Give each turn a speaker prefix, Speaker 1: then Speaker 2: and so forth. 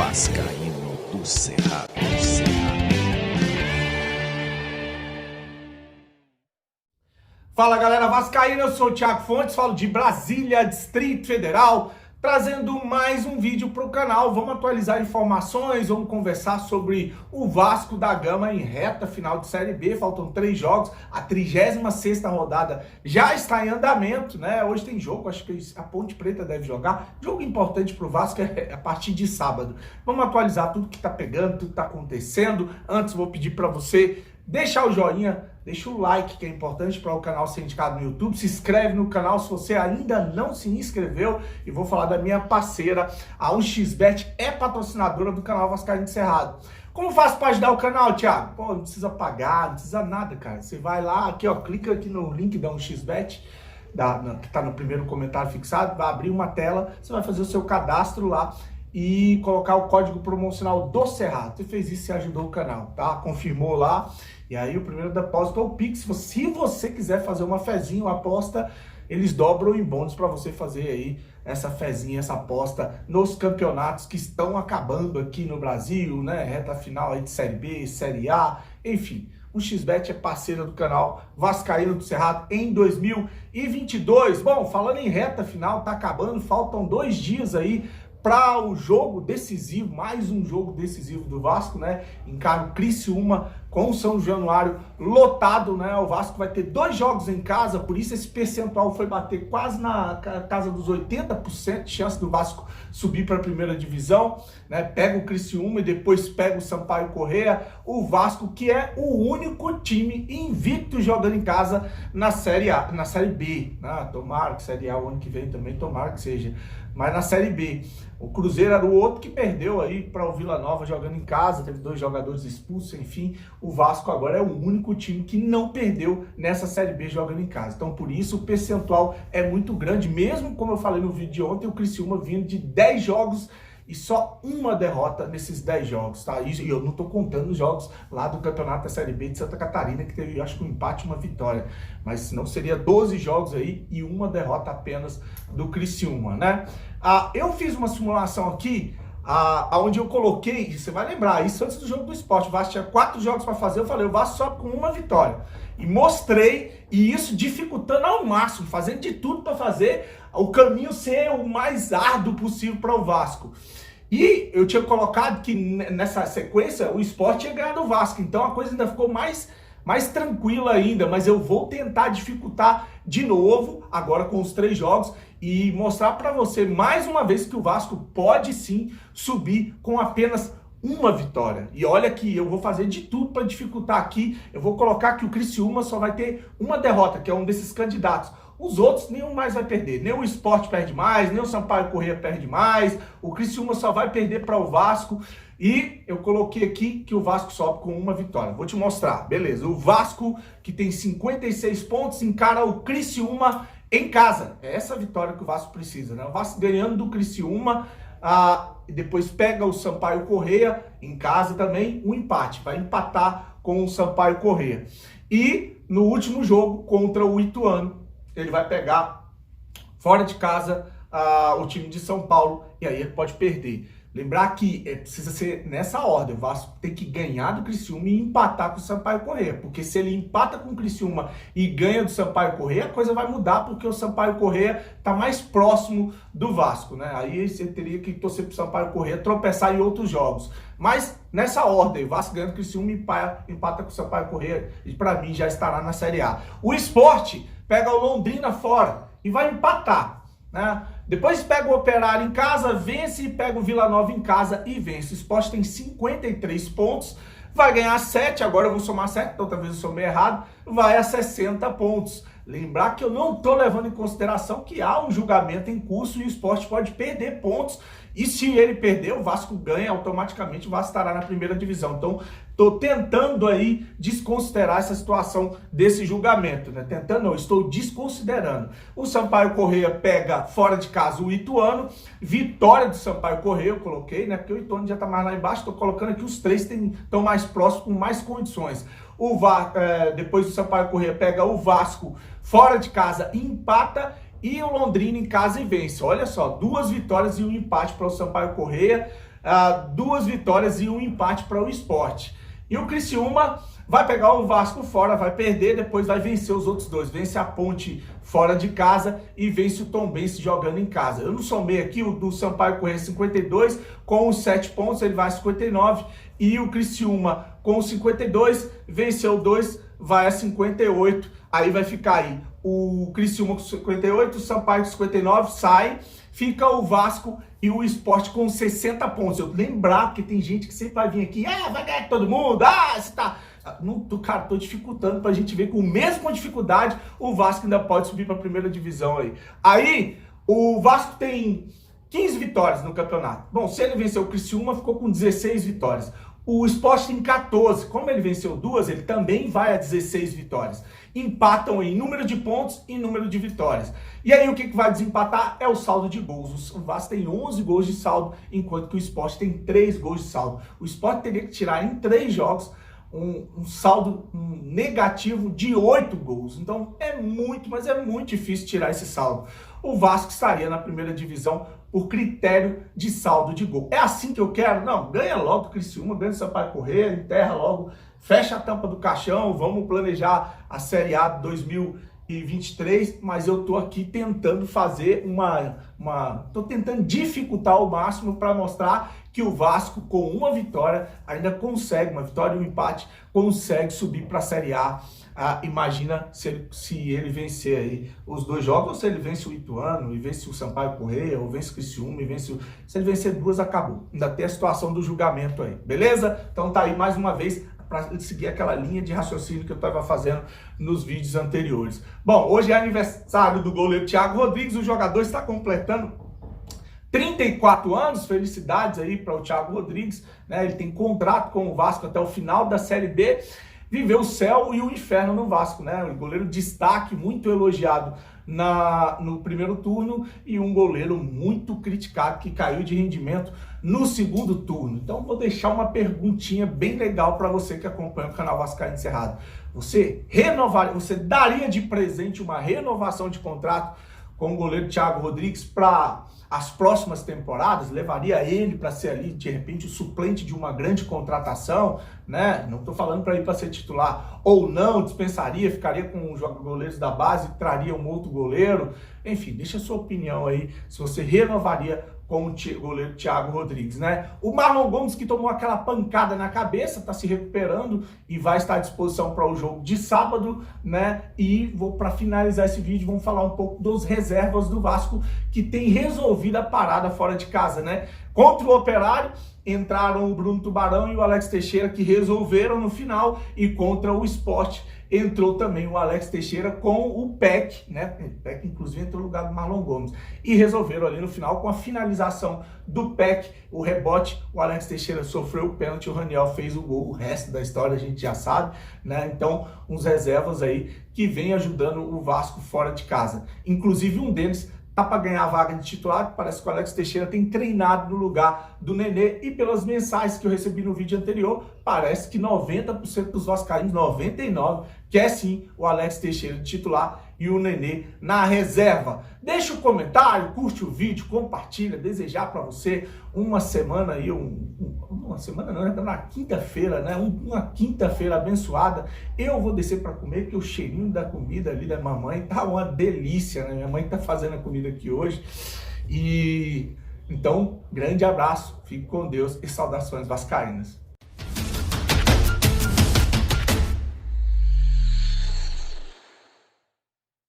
Speaker 1: Vascaíno do Cerrado.
Speaker 2: Fala galera vascaína, eu sou o Thiago Fontes, falo de Brasília, Distrito Federal, trazendo mais um vídeo para o canal. Vamos atualizar informações, vamos conversar sobre o Vasco da Gama em reta final de Série B. Faltam 3 jogos, a 36ª rodada já está em andamento, né? Hoje tem jogo, acho que a Ponte Preta deve jogar. Jogo importante para o Vasco é a partir de sábado. Vamos atualizar tudo que está pegando, tudo que está acontecendo. Antes vou pedir para você deixar o joinha, deixa o like, que é importante para o canal ser indicado no YouTube. Se inscreve no canal se você ainda não se inscreveu. E vou falar da minha parceira, a 1xBet é patrocinadora do canal Vascaíno do Cerrado. Como faço para ajudar o canal, Thiago? Pô, não precisa pagar, não precisa nada, cara. Você vai lá, aqui ó, clica aqui no link da 1xBet, que está no primeiro comentário fixado, vai abrir uma tela, você vai fazer o seu cadastro lá e colocar o código promocional do Cerrado. Você fez isso, você ajudou o canal, tá? Confirmou lá. E aí o primeiro depósito é o Pix. Se você quiser fazer uma fezinha, uma aposta, eles dobram em bônus para você fazer aí essa fezinha, essa aposta nos campeonatos que estão acabando aqui no Brasil, né? Reta final aí de Série B, Série A, enfim. O 1xBet é parceira do canal Vascaíno do Cerrado em 2022. Bom, falando em reta final, tá acabando, faltam 2 dias aí para o jogo decisivo, mais um jogo decisivo do Vasco, né? Encara o Criciúma com o São Januário lotado, né? O Vasco vai ter 2 jogos em casa, por isso esse percentual foi bater quase na casa dos 80% de chance do Vasco subir para a primeira divisão, né? Pega o Criciúma e depois pega o Sampaio Corrêa. O Vasco, que é o único time invicto jogando em casa na Série A, na Série B, né? Tomara que Série A o ano que vem também, tomara que seja, mas na Série B. O Cruzeiro era o outro que perdeu aí para o Vila Nova jogando em casa, teve 2 jogadores expulsos, enfim. O Vasco agora é o único time que não perdeu nessa Série B jogando em casa. Então, por isso, o percentual é muito grande, mesmo como eu falei no vídeo de ontem, o Criciúma vindo de 10 jogos e só uma derrota nesses 10 jogos, tá? E eu não tô contando os jogos lá do Campeonato da Série B de Santa Catarina, que teve, acho que um empate e uma vitória. Mas senão seria 12 jogos aí e uma derrota apenas do Criciúma, né? Eu fiz uma simulação aqui, onde eu coloquei, você vai lembrar, isso antes do jogo do Sport, o Vasco tinha 4 jogos para fazer, eu falei, o Vasco só com uma vitória. E mostrei, e isso dificultando ao máximo, fazendo de tudo para fazer o caminho ser o mais árduo possível para o Vasco. E eu tinha colocado que nessa sequência o Sport ia ganhar do Vasco, então a coisa ainda ficou mais tranquila ainda, mas eu vou tentar dificultar de novo, agora com os 3 jogos, e mostrar para você mais uma vez que o Vasco pode sim subir com apenas uma vitória. E olha que eu vou fazer de tudo para dificultar aqui, eu vou colocar que o Criciúma só vai ter uma derrota, que é um desses candidatos. Os outros nenhum mais vai perder, nem o Sport perde mais, nem o Sampaio Corrêa perde mais, o Criciúma só vai perder para o Vasco. E eu coloquei aqui que o Vasco sobe com uma vitória. Vou te mostrar, beleza. O Vasco, que tem 56 pontos, encara o Criciúma em casa. É essa vitória que o Vasco precisa, né? O Vasco ganhando do Criciúma, e depois pega o Sampaio Corrêa em casa também, um empate. Vai empatar com o Sampaio Corrêa. E no último jogo contra o Ituano, ele vai pegar fora de casa o time de São Paulo e aí ele pode perder. Lembrar que precisa ser nessa ordem, o Vasco tem que ganhar do Criciúma e empatar com o Sampaio Corrêa, porque se ele empata com o Criciúma e ganha do Sampaio Corrêa, a coisa vai mudar, porque o Sampaio Corrêa está mais próximo do Vasco, né? Aí você teria que torcer para o Sampaio Corrêa tropeçar em outros jogos. Mas nessa ordem, o Vasco ganha do Criciúma e empata com o Sampaio Corrêa, e para mim já estará na Série A. O Sport pega o Londrina fora e vai empatar, né? Depois pega o Operário em casa, vence, e pega o Vila Nova em casa e vence. O Sport tem 53 pontos, vai ganhar 7, agora eu vou somar 7, então talvez eu somei errado, vai a 60 pontos. Lembrar que eu não estou levando em consideração que há um julgamento em curso e o Sport pode perder pontos. E se ele perder, o Vasco ganha, automaticamente o Vasco estará na primeira divisão. Então, estou tentando aí desconsiderar essa situação desse julgamento, né? Tentando não, estou desconsiderando. O Sampaio Corrêa pega fora de casa o Ituano, vitória do Sampaio Corrêa, eu coloquei, né? Porque o Ituano já está mais lá embaixo, estou colocando aqui os 3 estão mais próximos, com mais condições. Depois do Sampaio Corrêa pega o Vasco fora de casa e empata, e o Londrina em casa e vence. Olha só, 2 vitórias e um empate para o Sampaio Corrêa. 2 vitórias e um empate para o Sport. E o Criciúma vai pegar o Vasco fora, vai perder, depois vai vencer os outros 2. Vence a Ponte fora de casa e vence o Tombense jogando em casa. Eu não somei aqui, o do Sampaio Corrêa 52, com os 7 pontos, ele vai a 59. E o Criciúma com os 52, venceu 2, vai a 58. Aí vai ficar aí o Criciúma com 58, o Sampaio com 59, sai. Fica o Vasco e o Sport com 60 pontos. Eu lembrar, porque tem gente que sempre vai vir aqui, vai ganhar de todo mundo, você tá... Não, cara, tô dificultando pra gente ver que mesmo com dificuldade, o Vasco ainda pode subir pra primeira divisão aí. Aí, o Vasco tem 15 vitórias no campeonato. Bom, se ele venceu o Criciúma, ficou com 16 vitórias. O Sport tem 14. Como ele venceu 2, ele também vai a 16 vitórias. Empatam em número de pontos e número de vitórias. E aí o que vai desempatar é o saldo de gols. O Vasco tem 11 gols de saldo, enquanto que o Sport tem 3 gols de saldo. O Sport teria que tirar em 3 jogos um saldo negativo de 8 gols. Então é muito, mas é muito difícil tirar esse saldo. O Vasco estaria na primeira divisão por critério de saldo de gol. É assim que eu quero? Não, ganha logo o Criciúma, ganha o Sampaio Corrêa, enterra logo, fecha a tampa do caixão, vamos planejar a Série A 2023, mas eu tô aqui tentando fazer tô tentando dificultar ao máximo para mostrar que o Vasco, com uma vitória, ainda consegue, uma vitória e um empate, consegue subir para a Série A. Imagina se ele vencer aí os 2 jogos, ou se ele vence o Ituano e vence o Sampaio Corrêa, ou vence o Criciúma e vence Se ele vencer 2, acabou. Ainda tem a situação do julgamento aí, beleza? Então tá aí mais uma vez para seguir aquela linha de raciocínio que eu estava fazendo nos vídeos anteriores. Bom, hoje é aniversário do goleiro Thiago Rodrigues, o jogador está completando 34 anos, felicidades aí para o Thiago Rodrigues, né? Ele tem contrato com o Vasco até o final da Série B, viveu o céu e o inferno no Vasco, né? Um goleiro destaque, muito elogiado no primeiro turno e um goleiro muito criticado que caiu de rendimento no segundo turno. Então vou deixar uma perguntinha bem legal para você que acompanha o canal Vascaíno Encerrado. Você daria de presente uma renovação de contrato com o goleiro Thiago Rodrigues para as próximas temporadas? Levaria ele para ser ali, de repente, o suplente de uma grande contratação, né? Não estou falando para ir para ser titular. Ou não, dispensaria, ficaria com os goleiros da base, traria um outro goleiro. Enfim, deixa a sua opinião aí, se você renovaria com o goleiro Thiago Rodrigues, né? O Marlon Gomes, que tomou aquela pancada na cabeça, está se recuperando e vai estar à disposição para o jogo de sábado, né? E para finalizar esse vídeo, vamos falar um pouco dos reservas do Vasco, que tem resolvido a parada fora de casa, né? Contra o Operário, entraram o Bruno Tubarão e o Alex Teixeira, que resolveram no final, e contra o Sport entrou também o Alex Teixeira com o Peck, né? O Peck, inclusive, entrou no lugar do Marlon Gomes. E resolveram ali no final com a finalização do Peck, o rebote, o Alex Teixeira sofreu o pênalti, o Raniel fez o gol. O resto da história a gente já sabe, né? Então, uns reservas aí que vem ajudando o Vasco fora de casa. Inclusive, um deles tá para ganhar a vaga de titular, parece que o Alex Teixeira tem treinado no lugar do Nenê, e pelas mensagens que eu recebi no vídeo anterior, parece que 90% dos vascaínos, 99%, quer sim o Alex Teixeira de titular e o Nenê na reserva. Deixa um comentário, curte o vídeo, compartilha, desejar para você uma semana aí, uma semana não, na quinta-feira, né? Uma quinta-feira abençoada. Eu vou descer para comer, porque o cheirinho da comida ali da mamãe tá uma delícia, né? Minha mãe tá fazendo a comida aqui hoje. E então, grande abraço, fique com Deus e saudações vascaínas.